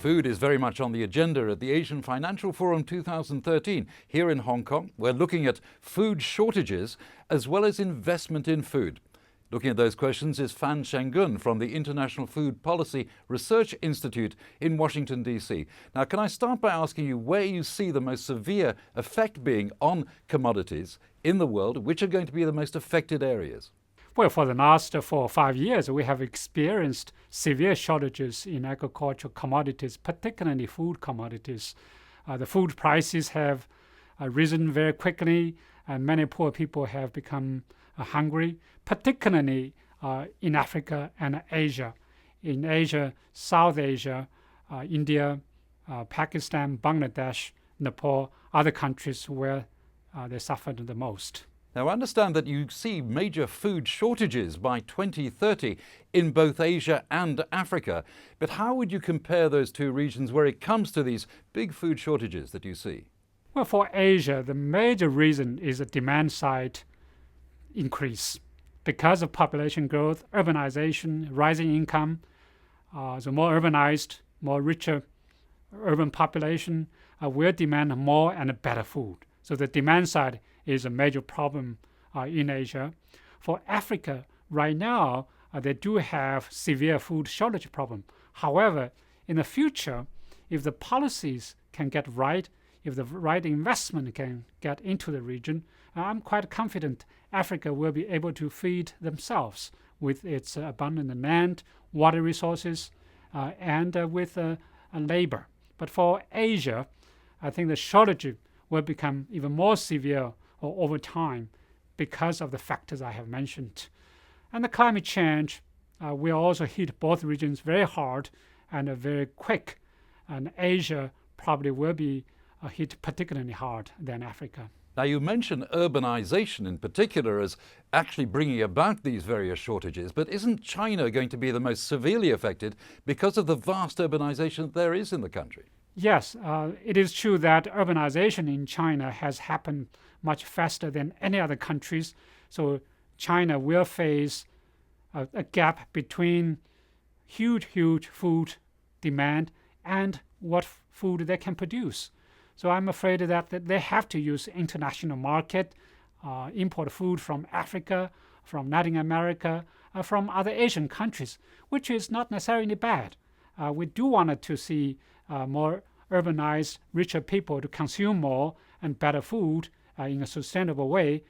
Food is very much on the agenda at the Asian Financial Forum 2013 here in Hong Kong. We're looking at food shortages as well as investment in food. Looking at those questions is Fen Gun from the International Food Policy Research Institute in Washington, D.C. Now, can I start by asking you where you see the most severe effect being on commodities in the world? Which are going to be the most affected areas? Well, for the last 4 or 5 years, we have experienced severe shortages in agricultural commodities, particularly food commodities. The food prices have risen very quickly, and many poor people have become hungry, particularly in Africa and Asia. In Asia, South Asia, India, Pakistan, Bangladesh, Nepal, other countries where they suffered the most. Now, I understand that you see major food shortages by 2030 in both Asia and Africa. But how would you compare those two regions where it comes to these big food shortages that you see? Well, for Asia, the major reason is a demand side increase. Because of population growth, urbanization, rising income, the more urbanized, more richer urban population will demand more and better food. So the demand side is a major problem in Asia. For Africa, right now, they do have severe food shortage problem. However, in the future, if the policies can get right, if the right investment can get into the region, I'm quite confident Africa will be able to feed themselves with its abundant land, water resources, and with labor. But for Asia, I think the shortage will become even more severe over time because of the factors I have mentioned. And the climate change will also hit both regions very hard and very quick. And Asia probably will be hit particularly hard than Africa. Now, you mentioned urbanization in particular as actually bringing about these various shortages, but isn't China going to be the most severely affected because of the vast urbanization there is in the country? Yes, it is true that urbanization in China has happened much faster than any other countries. So China will face a gap between huge food demand and what food they can produce. So I'm afraid that they have to use international market, import food from Africa, from Latin America, from other Asian countries, which is not necessarily bad. We do want to see more urbanized, richer people to consume more and better food in a sustainable way.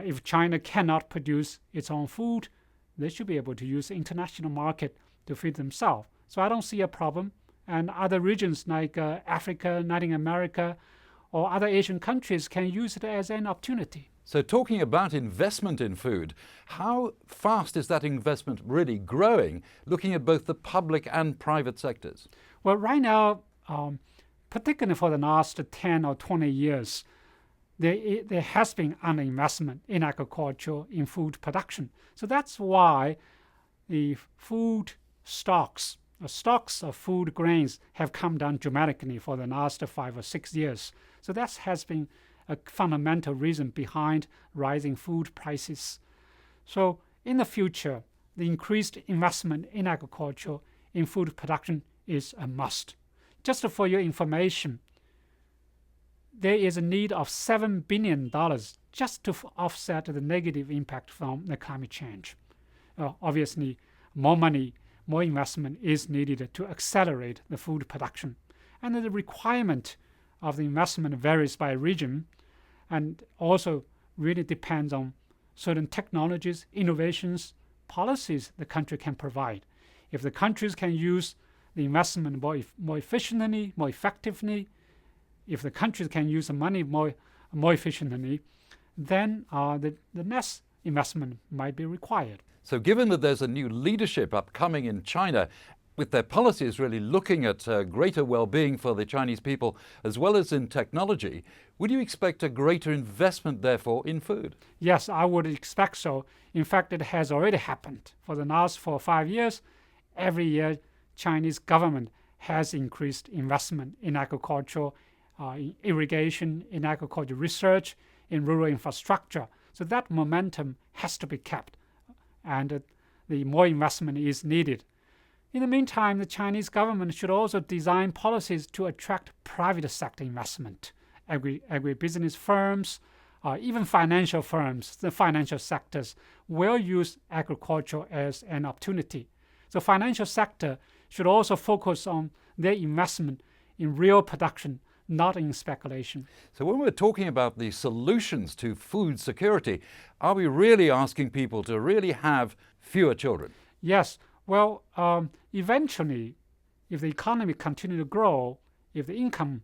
If China cannot produce its own food, they should be able to use the international market to feed themselves. So I don't see a problem. And other regions like Africa, Latin America, or other Asian countries can use it as an opportunity. So talking about investment in food, how fast is that investment really growing, looking at both the public and private sectors? Well, right now, particularly for the last 10 or 20 years, there has been underinvestment in agriculture, in food production. So that's why the food stocks of food grains have come down dramatically for the last 5 or 6 years. So that has been a fundamental reason behind rising food prices. So in the future, the increased investment in agriculture, in food production is a must. Just for your information, there is a need of $7 billion just to offset the negative impact from the climate change. Obviously, more money, more investment is needed to accelerate the food production. And the requirement of the investment varies by region and also really depends on certain technologies, innovations, policies the country can provide. If the countries can use the investment more efficiently, more effectively, if the countries can use the money more efficiently, then the less investment might be required. So given that there's a new leadership upcoming in China, with their policies really looking at greater well-being for the Chinese people as well as in technology, would you expect a greater investment, therefore, in food? Yes, I would expect so. In fact, it has already happened. For the last 4 or 5 years, every year, Chinese government has increased investment in agriculture, in irrigation, in agriculture research, in rural infrastructure. So that momentum has to be kept, and the more investment is needed. In the meantime, the Chinese government should also design policies to attract private sector investment. Agribusiness firms, even financial firms, the financial sectors, will use agriculture as an opportunity. So financial sector should also focus on their investment in real production, not in speculation. So when we're talking about the solutions to food security, are we really asking people to really have fewer children? Yes. Well, eventually, if the economy continue to grow, if the income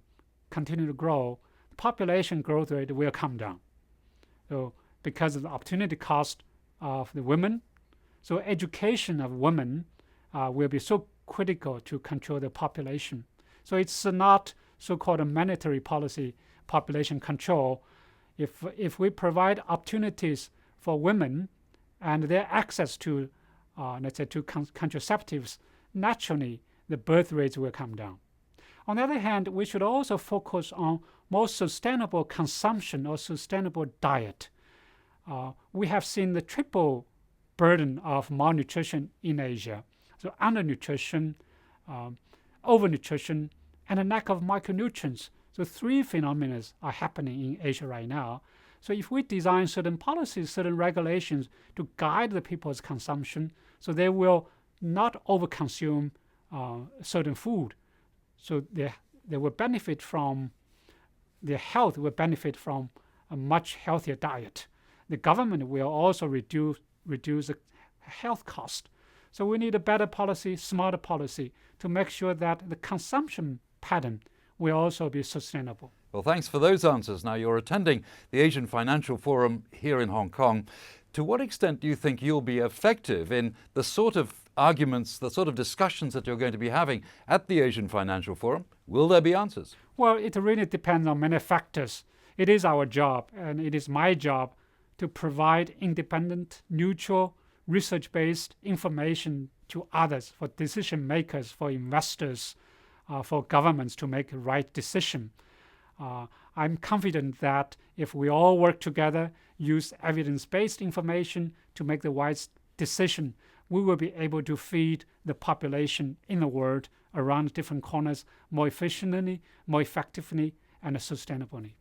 continue to grow, the population growth rate will come down. So because of the opportunity cost of the women, so education of women will be so critical to control the population. So it's not so-called a mandatory policy population control. If we provide opportunities for women and their access to let's say to contraceptives, naturally the birth rates will come down. On the other hand, we should also focus on more sustainable consumption or sustainable diet. We have seen the triple burden of malnutrition in Asia. So undernutrition, overnutrition, and a lack of micronutrients. So three phenomena are happening in Asia right now. So if we design certain policies, certain regulations to guide the people's consumption, so they will not overconsume certain food, so they will benefit from, their health will benefit from a much healthier diet. The government will also reduce the health cost. So we need a better policy, smarter policy, to make sure that the consumption pattern will also be sustainable. Well, thanks for those answers. Now, you're attending the Asian Financial Forum here in Hong Kong. To what extent do you think you'll be effective in the sort of arguments, the sort of discussions that you're going to be having at the Asian Financial Forum? Will there be answers? Well, it really depends on many factors. It is our job, and it is my job, to provide independent, neutral, research-based information to others, for decision makers, for investors, for governments to make the right decision. I'm confident that if we all work together, use evidence-based information to make the wise decision, we will be able to feed the population in the world around different corners more efficiently, more effectively, and sustainably.